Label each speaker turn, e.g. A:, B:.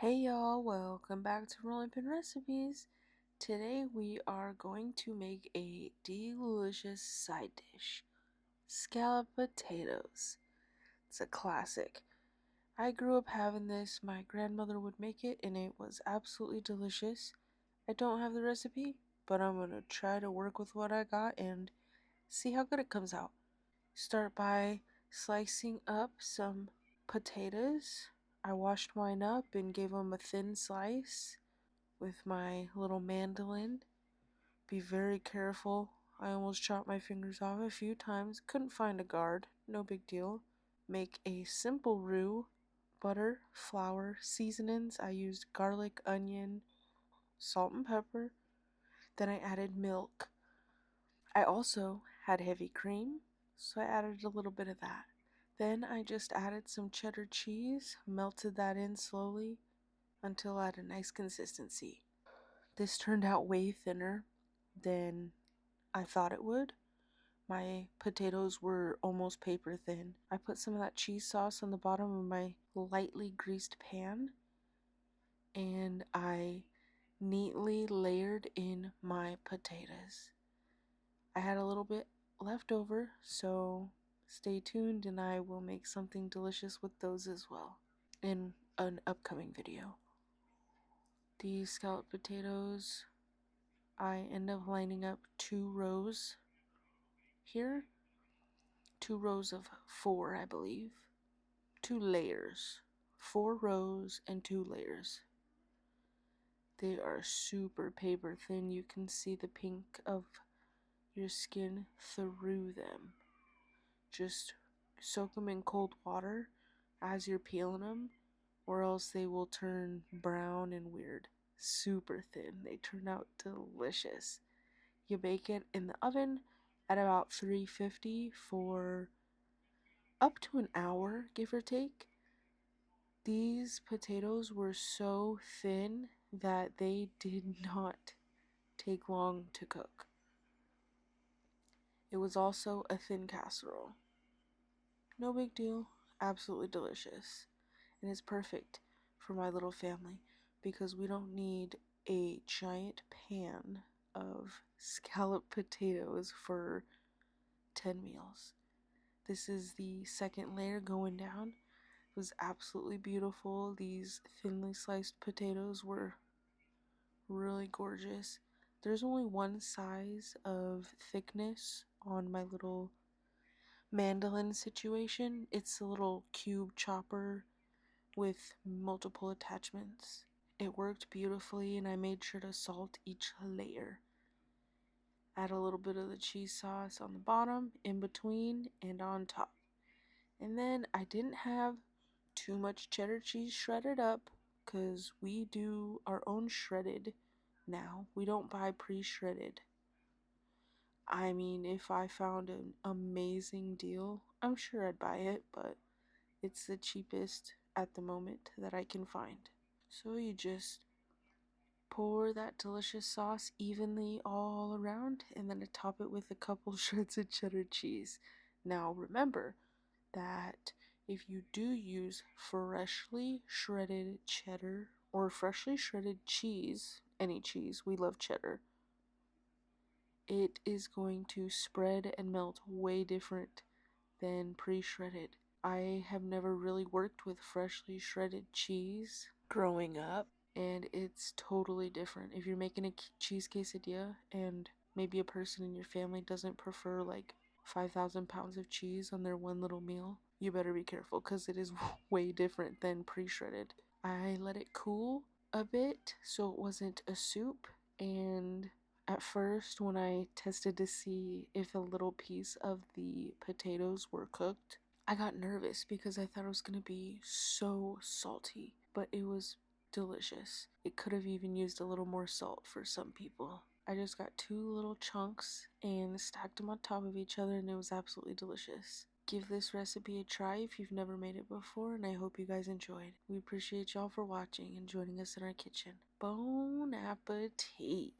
A: Hey y'all, welcome back to Rolling Pin Recipes. Today we are going to make a delicious side dish, scalloped potatoes. It's a classic. I grew up having this, my grandmother would make it and it was absolutely delicious. I don't have the recipe, but I'm going to try to work with what I got and see how good it comes out. Start by slicing up some potatoes. I washed mine up and gave them a thin slice with my little mandolin. Be very careful. I almost chopped my fingers off a few times. Couldn't find a guard. No big deal. Make a simple roux. Butter, flour, seasonings. I used garlic, onion, salt, and pepper. Then I added milk. I also had heavy cream, so I added a little bit of that. Then I just added some cheddar cheese, melted that in slowly until I had a nice consistency. This turned out way thinner than I thought it would. My potatoes were almost paper thin. I put some of that cheese sauce on the bottom of my lightly greased pan and I neatly layered in my potatoes. I had a little bit left over, so stay tuned and I will make something delicious with those as well in an upcoming video. These scalloped potatoes, I end up lining up 2 rows here. 2 rows of 4, I believe. 2 layers. 4 rows and 2 layers. They are super paper thin. You can see the pink of your skin through them. Just soak them in cold water as you're peeling them, or else they will turn brown and weird. Super thin. They turn out delicious. You bake it in the oven at about 350 for up to an hour, give or take. These potatoes were so thin that they did not take long to cook. It was also a thin casserole. No big deal, absolutely delicious. And it's perfect for my little family because we don't need a giant pan of scalloped potatoes for 10 meals. This is the second layer going down. It was absolutely beautiful. These thinly sliced potatoes were really gorgeous. There's only one size of thickness on my little mandolin situation. It's a little cube chopper with multiple attachments. It worked beautifully and I made sure to salt each layer. Add a little bit of the cheese sauce on the bottom, in between, and on top. And then I didn't have too much cheddar cheese shredded up because we do our own shredded now. We don't buy pre-shredded. I mean, if I found an amazing deal, I'm sure I'd buy it, but it's the cheapest at the moment that I can find. So you just pour that delicious sauce evenly all around and then top it with a couple shreds of cheddar cheese. Now remember that if you do use freshly shredded cheddar or freshly shredded cheese, any cheese, we love cheddar, it is going to spread and melt way different than pre-shredded. I have never really worked with freshly shredded cheese growing up, and it's totally different. If you're making a cheese quesadilla and maybe a person in your family doesn't prefer like 5,000 pounds of cheese on their one little meal, you better be careful because it is way different than pre-shredded. I let it cool a bit so it wasn't a soup, and at first when I tested to see if a little piece of the potatoes were cooked, I got nervous because I thought it was going to be so salty, but it was delicious. It could have even used a little more salt for some people. I just got 2 little chunks and stacked them on top of each other and it was absolutely delicious. Give this recipe a try if you've never made it before, and I hope you guys enjoyed. We appreciate y'all for watching and joining us in our kitchen. Bon appetit!